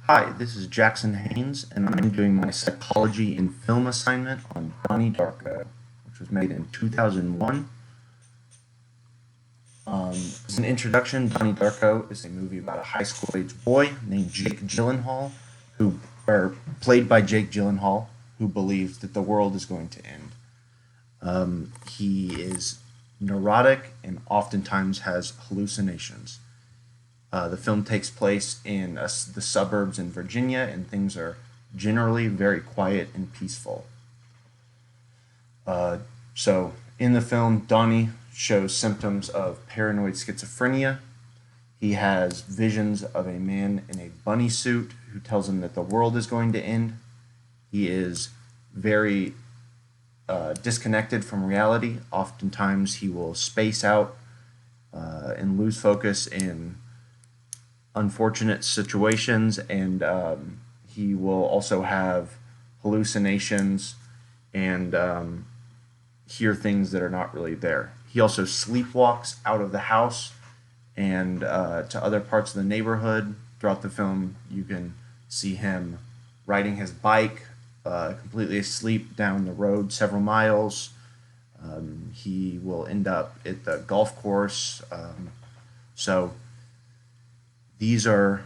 Hi, this is Jackson Haynes, and I'm doing my psychology in film assignment on Donnie Darko, which was made in 2001. As an introduction, Donnie Darko is a movie about a high school age boy named Jake Gyllenhaal, who, or played by Jake Gyllenhaal, who believes that the world is going to end. He is neurotic and oftentimes has hallucinations. The film takes place in the suburbs in Virginia, and things are generally very quiet and peaceful. So, in the film, Donnie shows symptoms of paranoid schizophrenia. He has visions of a man in a bunny suit who tells him that the world is going to end. He is very disconnected from reality. Oftentimes, he will space out and lose focus in unfortunate situations, and he will also have hallucinations and hear things that are not really there. He also sleepwalks out of the house and to other parts of the neighborhood. Throughout the film, you can see him riding his bike, completely asleep down the road several miles. He will end up at the golf course. So these are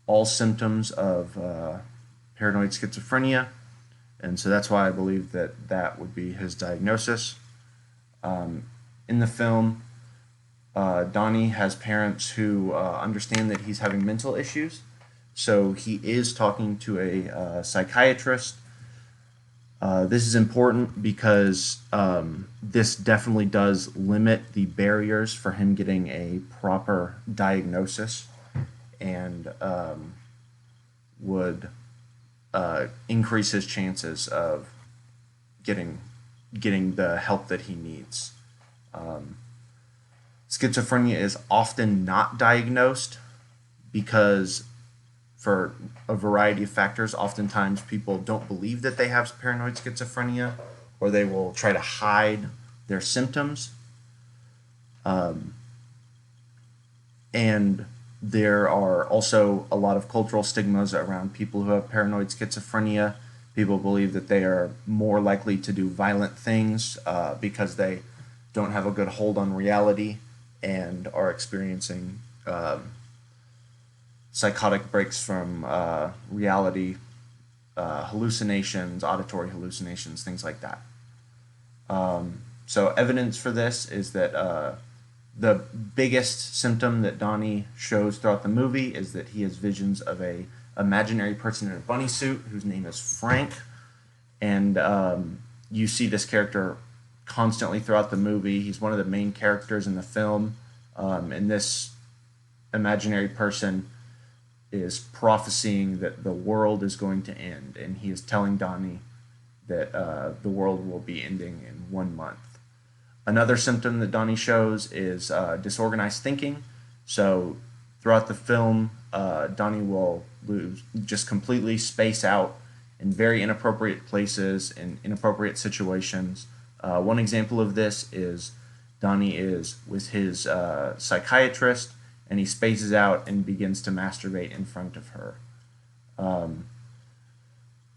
all symptoms of paranoid schizophrenia, and so that's why I believe that that would be his diagnosis. In the film, Donnie has parents who understand that he's having mental issues, so he is talking to a psychiatrist. This is important because this definitely does limit the barriers for him getting a proper diagnosis, and would increase his chances of getting the help that he needs. Schizophrenia is often not diagnosed because, for a variety of factors, oftentimes people don't believe that they have paranoid schizophrenia, or they will try to hide their symptoms. And there are also a lot of cultural stigmas around people who have paranoid schizophrenia. People believe that they are more likely to do violent things because they don't have a good hold on reality and are experiencing psychotic breaks from reality, hallucinations, auditory hallucinations, things like that. So evidence for this is that the biggest symptom that Donnie shows throughout the movie is that he has visions of a imaginary person in a bunny suit whose name is Frank, and you see this character constantly throughout the movie. He's one of the main characters in the film, and this imaginary person is prophesying that the world is going to end, and he is telling Donnie that the world will be ending in 1 month. Another symptom that Donnie shows is disorganized thinking. So throughout the film, Donnie will just completely space out in very inappropriate places and inappropriate situations. One example of this is Donnie is with his psychiatrist, and he spaces out and begins to masturbate in front of her.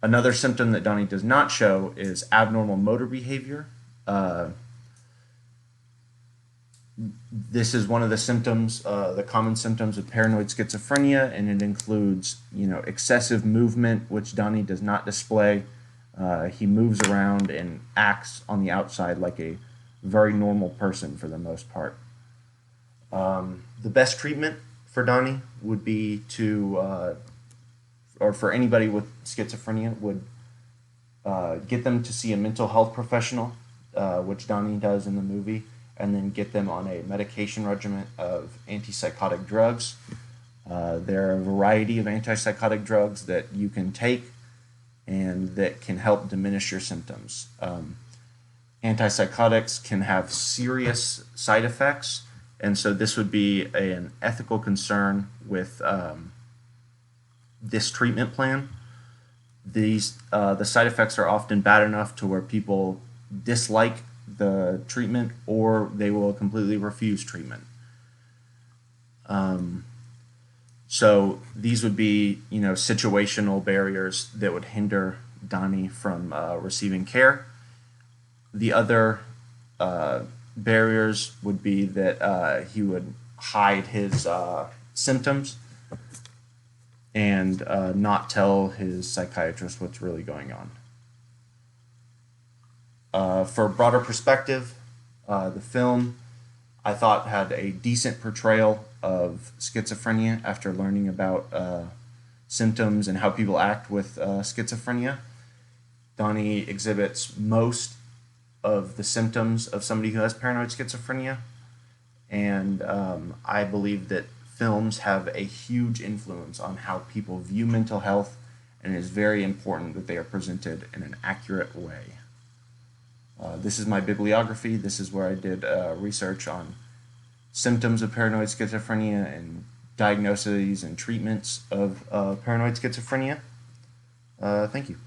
Another symptom that Donnie does not show is abnormal motor behavior. This is one of the symptoms, the common symptoms of paranoid schizophrenia, and it includes, excessive movement, which Donnie does not display. He moves around and acts on the outside like a very normal person for the most part. The best treatment for Donnie would be or for anybody with schizophrenia, would get them to see a mental health professional, which Donnie does in the movie, and then get them on a medication regimen of antipsychotic drugs. There are a variety of antipsychotic drugs that you can take and that can help diminish your symptoms. Antipsychotics can have serious side effects, and so this would be an ethical concern with this treatment plan. The side effects are often bad enough to where people dislike the treatment, or they will completely refuse treatment. So these would be, situational barriers that would hinder Donnie from receiving care. The other barriers would be that he would hide his symptoms and not tell his psychiatrist what's really going on. For a broader perspective, the film I thought had a decent portrayal of schizophrenia after learning about symptoms and how people act with schizophrenia. Donnie exhibits most of the symptoms of somebody who has paranoid schizophrenia, and I believe that films have a huge influence on how people view mental health, and it is very important that they are presented in an accurate way. This is my bibliography. This is where I did research on symptoms of paranoid schizophrenia and diagnoses and treatments of paranoid schizophrenia. Thank you.